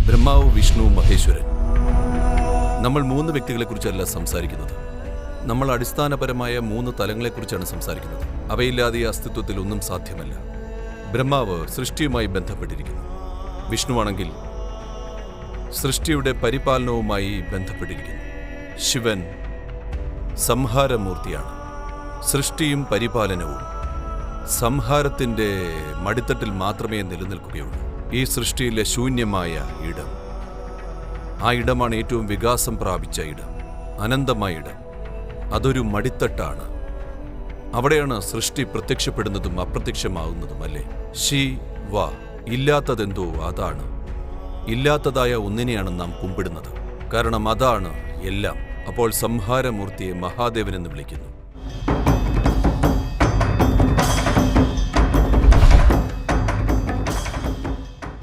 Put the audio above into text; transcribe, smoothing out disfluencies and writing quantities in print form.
ബ്രഹ്മാവ്, വിഷ്ണു, മഹേശ്വരൻ. നമ്മൾ 3 വ്യക്തികളെക്കുറിച്ചല്ല സംസാരിക്കുന്നത്. നമ്മൾ അടിസ്ഥാനപരമായ 3 തലങ്ങളെക്കുറിച്ചാണ് സംസാരിക്കുന്നത്. അവയില്ലാതെ ഈ അസ്തിത്വത്തിൽ ഒന്നും സാധ്യമല്ല. ബ്രഹ്മാവ് സൃഷ്ടിയുമായി ബന്ധപ്പെട്ടിരിക്കുന്നു. വിഷ്ണുവാണെങ്കിൽ സൃഷ്ടിയുടെ പരിപാലനവുമായി ബന്ധപ്പെട്ടിരിക്കുന്നു. ശിവൻ സംഹാരമൂർത്തിയാണ്. സൃഷ്ടിയും പരിപാലനവും സംഹാരത്തിൻ്റെ മടിത്തട്ടിൽ മാത്രമേ നിലനിൽക്കുകയുള്ളൂ. ഈ സൃഷ്ടിയിലെ ശൂന്യമായ ഇടം, ആ ഇടമാണ് ഏറ്റവും വികാസം പ്രാപിച്ച ഇടം, അനന്തമായ ഇടം. അതൊരു മടിത്തട്ടാണ്. അവിടെയാണ് സൃഷ്ടി പ്രത്യക്ഷപ്പെടുന്നതും അപ്രത്യക്ഷമാവുന്നതും, അല്ലേ? ശിവ, ഇല്ലാത്തതെന്തോ അതാണ്. ഇല്ലാത്തതായ ഒന്നിനെയാണ് നാം കുമ്പിടുന്നത്. കാരണം അതാണ് എല്ലാം. അപ്പോൾ സംഹാരമൂർത്തിയെ മഹാദേവനെന്ന് വിളിക്കുന്നു.